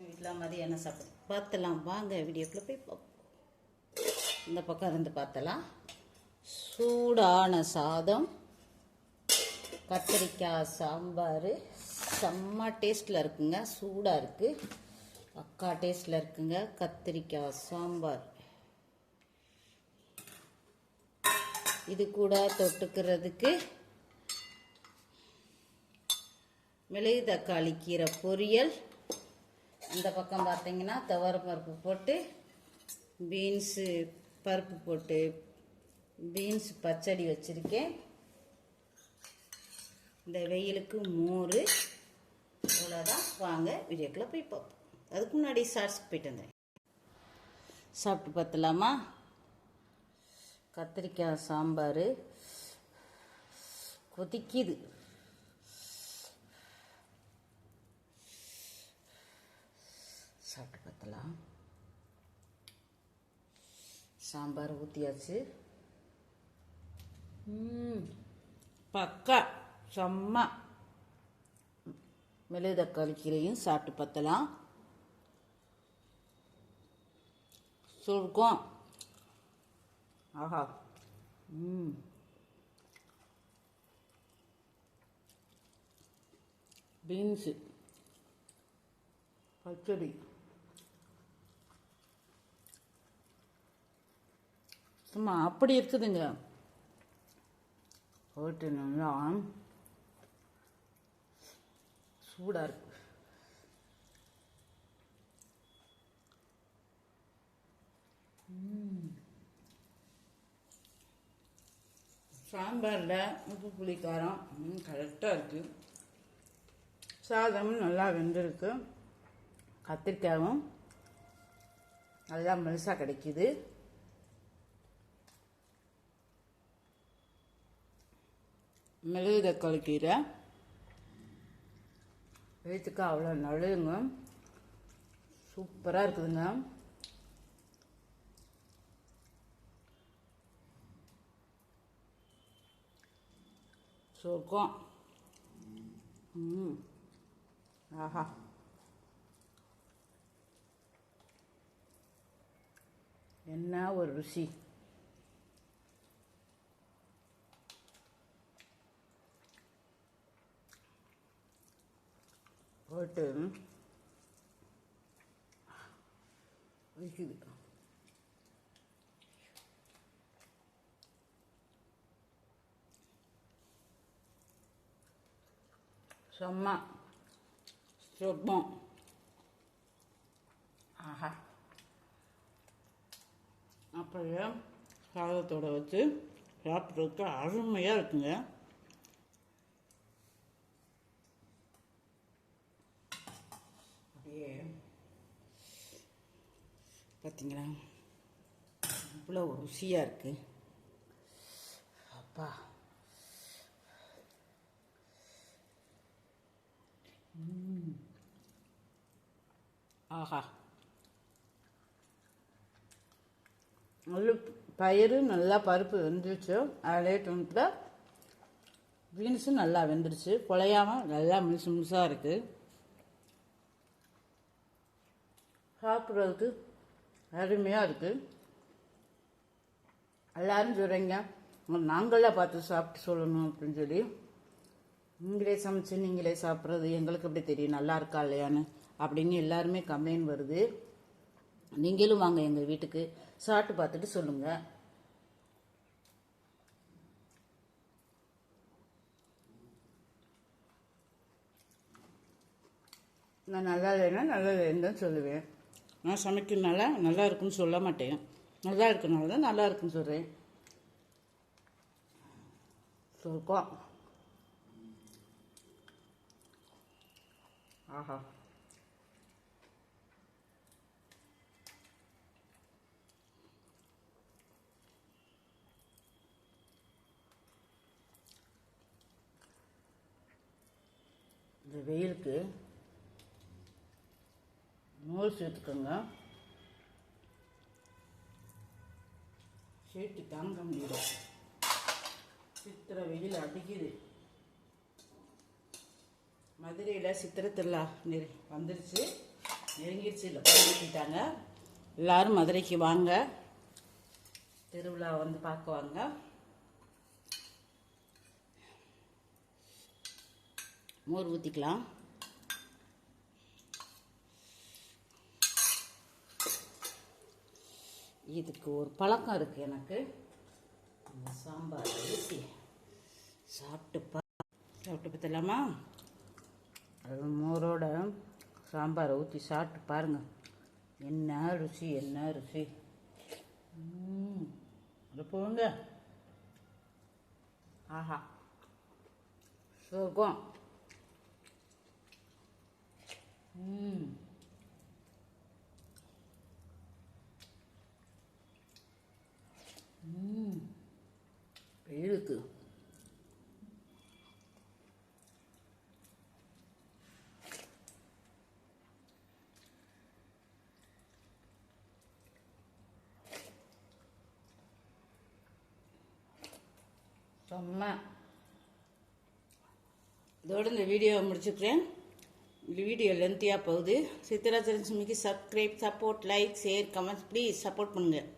வீட்டில் மதியம் சாப்பிடு பார்த்தலாம் வாங்க வீடியோக்குள்ளே போய் பார்ப்போம். இந்த பக்கம் இருந்து பார்த்தலாம். சூடான சாதம், கத்திரிக்காய் சாம்பார் செம்ம டேஸ்ட்டில் இருக்குங்க. சூடாக இருக்குது, அக்கா டேஸ்ட்டில் இருக்குங்க. கத்திரிக்காய் சாம்பார் இது கூட தொட்டுக்கிறதுக்கு மிளகு தக்காளி கீரை பொரியல். இந்த பக்கம் பார்த்தீங்கன்னா துவரம் பருப்பு போட்டு பீன்ஸு பருப்பு போட்டு பீன்ஸ் பச்சடி வச்சுருக்கேன். இந்த வெயிலுக்கு மோர். இவ்வளோதான். வாங்க வீடியோக்குள்ளே போய் பார்ப்போம். அதுக்கு முன்னாடி ஷார்ட்ஸ்க்கு போயிட்டு வந்தேன். சாப்பிட்டு பார்த்தலாமா? கத்திரிக்காய் சாம்பார் கொதிக்குது. சாப்பிட்டு பார்த்தலாம். சாம்பார் ஊற்றியாச்சு. பக்கா செம்ம. மிளகு தக்காளி கீரையும் சாப்பிட்டு பார்த்தலாம். சுருக்கம். ஆஹா. பீன்ஸு பச்சடி சும்மா அப்படி இருக்குதுங்க. போட்டு நல்லா சூடாக இருக்கு. சாம்பாரில் உப்பு புளி காரம் கரெக்டாக இருக்குது. சாதமும் நல்லா வெந்திருக்கு. கத்திரிக்காயும் நல்லா மெலிசாக கிடைக்குது. மிளகு தக்காளி கீரை வயிற்றுக்கு அவ்வளோ நல்லதுங்க. சூப்பராக இருக்குதுங்க. சொர்க்கம். ஆஹா. என்ன ஒரு ருசி. போட்டு வைக்குது. செம்ம சொர்க்கம். ஆஹா. அப்படியே சாதத்தோடு வச்சு சாப்பிட்றதுக்கு அருமையாக இருக்குங்க. அப்படியே பார்த்தீங்களா இவ்வளோ ருசியாக இருக்குது. அப்பா. ஆஹா. நல்ல பயிறு நல்லா பருப்பு வெந்துருச்சு. அதே டைமில் பீன்ஸும் நல்லா வெந்துருச்சு. குழையாமல் நல்லா முழுசாக இருக்குது. சாப்பிட்றதுக்கு அருமையாக இருக்குது. எல்லோரும் சொல்கிறீங்க நாங்களே பார்த்து சாப்பிட்டு சொல்லணும் அப்படின்னு சொல்லி. நீங்களே சமைச்சு நீங்களே சாப்பிட்றது எங்களுக்கு எப்படி தெரியும் நல்லா இருக்கா இல்லையான்னு அப்படின்னு எல்லாருமே கம்ப்ளைண்ட் வருது. நீங்களும் வாங்க எங்கள் வீட்டுக்கு, சாப்பிட்டு பார்த்துட்டு சொல்லுங்கள். நான் நல்லா இல்லைன்னா நல்லா இல்லைன்னு தான் சொல்லுவேன். நான் சமைக்கிறதுனால நல்லா இருக்குன்னு சொல்ல மாட்டேன். நல்லா இருக்கனால தான் நல்லா இருக்குன்னு சொல்கிறேன். சொல்லுவோம். ஆஹா. இந்த வெயிலுக்கு மோர் சேர்த்துக்கோங்க. சேர்த்து தாங்க முடியல. சித்திரை வெயில் அடிக்குது. மதுரையில் சித்திரை திருவிழா வந்துருச்சு. நெருங்கிடுச்சு இல்லை ஊற்றிட்டாங்க. எல்லாரும் மதுரைக்கு வாங்க, திருவிழா வந்து பார்க்க வாங்க. மோர் ஊற்றிக்கலாம். இதுக்கு ஒரு பழக்கம் இருக்குது எனக்கு. சாம்பார் ஊற்றி சாப்பிட்டு பார்த்தலாமா? அது மோரோட சாம்பாரை ஊற்றி சாப்பிட்டு பாருங்கள். என்ன ருசி, என்ன ருசி. அது போங்க. ஆஹா, சுகம். இருக்கு. செம்ம. இதோடு இந்த வீடியோவை முடிச்சுக்கிறேன். இந்த வீடியோ லென்த்தியாக போகுது. சித்ரா லட்சுமிக்கு subscribe, support, like, share, comments please support பண்ணுங்கள்.